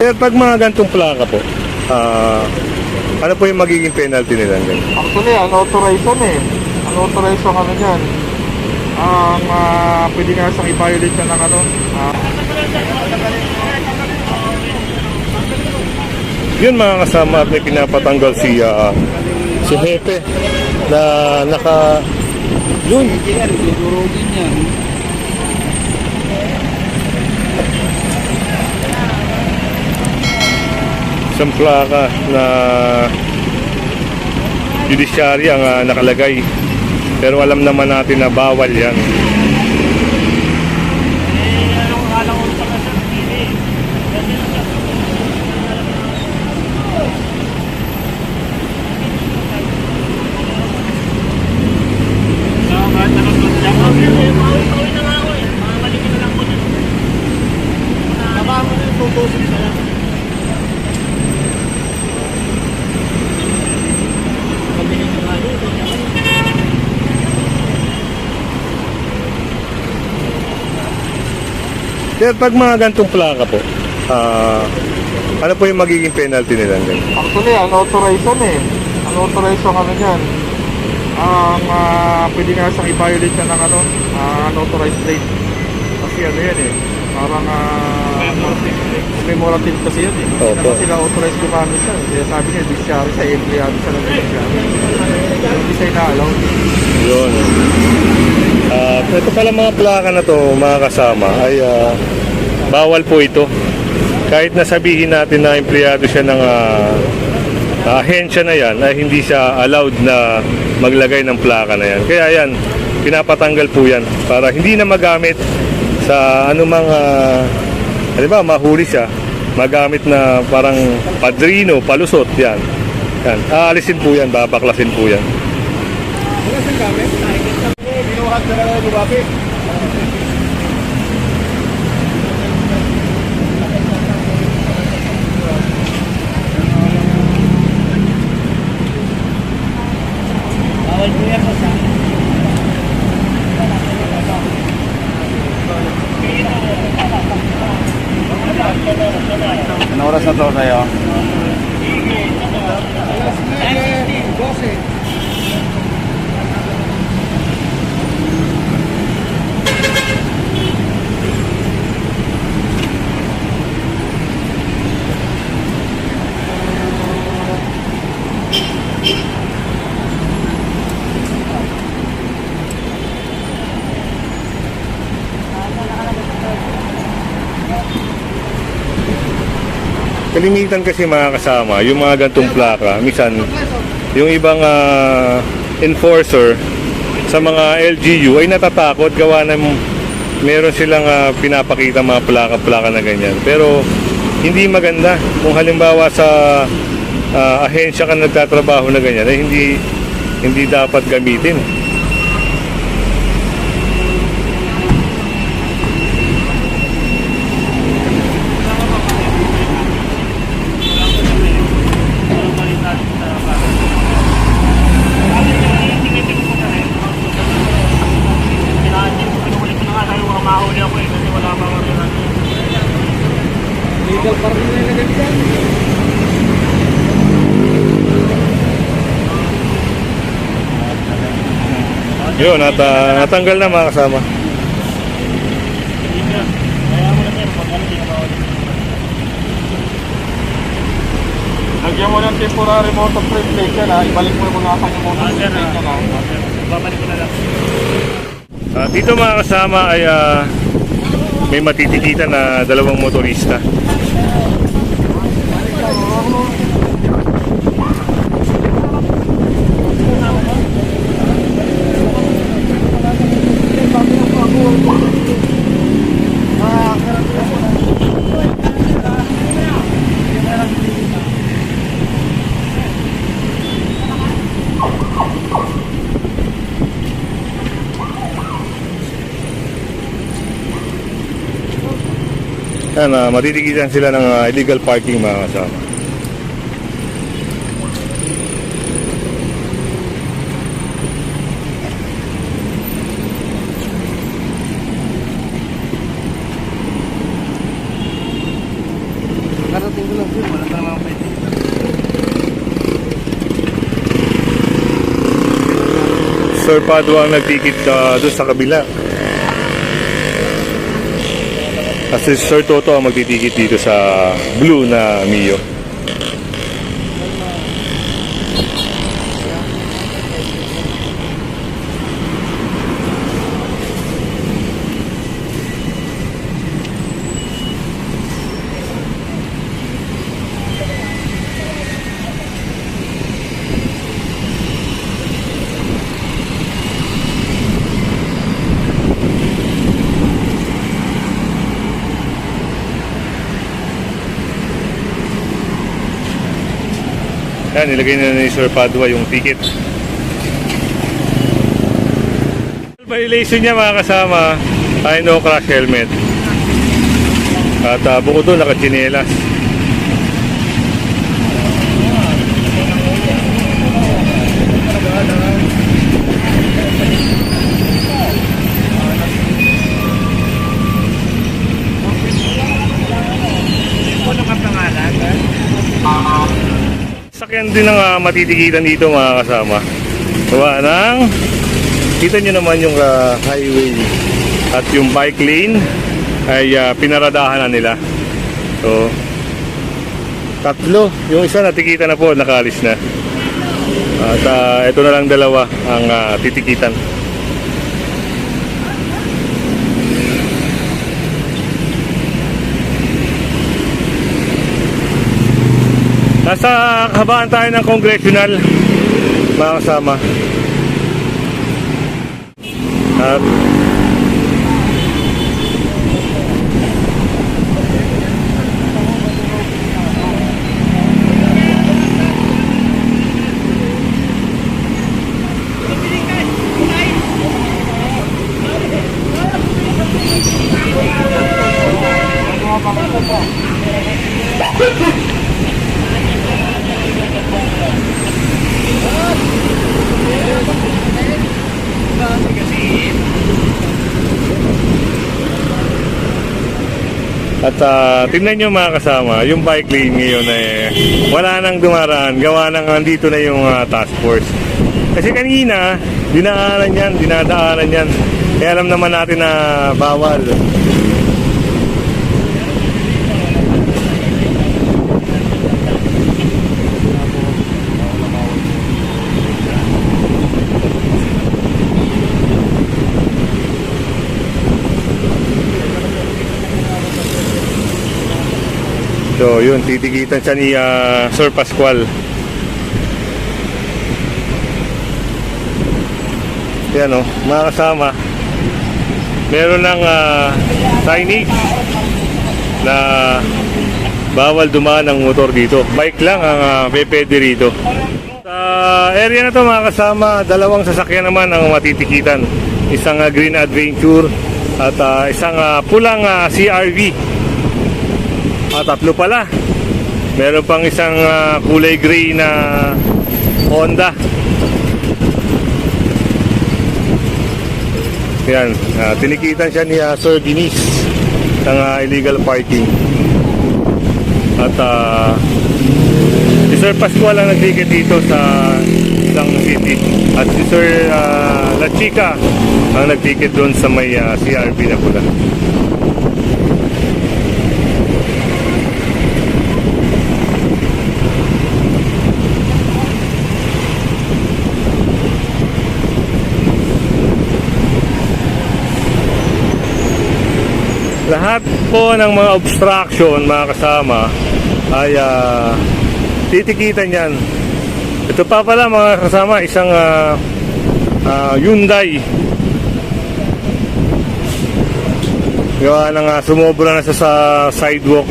Kaya pag mga gantong plaka po, ano po yung magiging penalty nila? Actually, unauthorized yan eh. Unauthorized yung ano dyan. Pwede nga siyang i-violate yan ng ano. Yun mga kasama at may pinapatanggal si Hepe na naka... Yun. Durugin yan. Isang plaka na judiciary ang nakalagay. Pero alam naman natin na bawal yan. Kaya pag mga gantong plaka po, ano po yung magiging penalty nila? Actually, unauthorized yan eh. Unauthorized yung ano dyan. Pwede nga siyang i-violate yan ng ano, unauthorized plate. Kasi ano yan eh. Parang commemorative kasi yan eh. Opo. Kasi sila authorized gumamit siya. Kaya sabi niya, judiciary sa empleyado sa ng judiciary. Hindi siya ina-allow. Yun. Ito pala mga plaka na to mga kasama ay bawal po ito. Kahit nasabihin natin na empleyado siya ng ahensya na yan, ay hindi siya allowed na maglagay ng plaka na yan. Kaya yan, pinapatanggal po yan para hindi na magamit sa anumang halimbawa mahuli siya, magamit na parang padrino, palusot yan. Yan. Aalisin po yan, babaklasin po yan. Wala siyang gamit? Binuhat na lang lumapit. Bawal po yan, boss, ha? Anong oras na to sa'yo? 12. Kalimitan kasi mga kasama, yung mga gantong plaka, minsan yung ibang enforcer sa mga LGU ay natatakot gawa ng meron silang pinapakita mga plaka-plaka na ganyan. Pero hindi maganda kung halimbawa sa ahensya ka nagtatrabaho na ganyan ay hindi dapat gamitin. Legal pa rin nilagay dyan. Yun, natanggal na mga kasama. Lagyan mo ng temporary motor frame plate yan, ha? Ibalik mo muna sa yung motor frame plate yan, ha? Babalik ko na lang. Dito mga kasama ay may matitikitan na dalawang motorista. Yan, matitigilan sila ng illegal parking mga kasama. Narating Sir Padua ang nagtikit doon sa kabila. Kasi Sir Toto ang magtitikit dito sa blue na Mio. Yan, nilagay na ni Sir Padua yung ticket. Violation niya mga kasama ay no crash helmet. At bukod doon nakachinelas. Sakyan din ang matitikitan dito mga kasama. Gawa ng kita nyo naman yung highway at yung bike lane ay pinaradahan na nila. So tatlo, yung isa natikita na po, nakaalis na. At ito na lang dalawa ang titikitan. Nasa kahabaan tayo ng congressional mga kasama. At tingnan nyo mga kasama, yung bike lane ngayon wala nang dumaraan, gawa nang nandito na yung task force. Kasi kanina, dinadaanan yan. Kaya alam naman natin na bawal. So yun, titikitan siya ni Sir Pascual. Yan o, mga kasama, meron ng signage na bawal dumaan ng motor dito. Bike lang ang pwede rito. Sa area na to mga kasama, dalawang sasakyan naman ang matitikitan. Isang Green Adventure at isang pulang CRV. Tatlo pala. Meron pang isang kulay gray na Honda. Yan, tinikitan siya ni Sir Denise ng illegal parking. At si Sir Pascual ang nagticket dito sa isang city. At si Sir La Chica ang nagticket doon sa may CRV na pula. Lahat po ng mga obstruction mga kasama ay titikitan yan. Ito pa pala mga kasama, isang Hyundai. Gawa ng sumobra na sa sidewalk.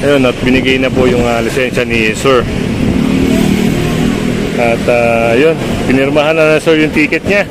Ayun, at binigay na po yung lisensya ni Sir. At yun, Pinirmahan na sir yung ticket niya.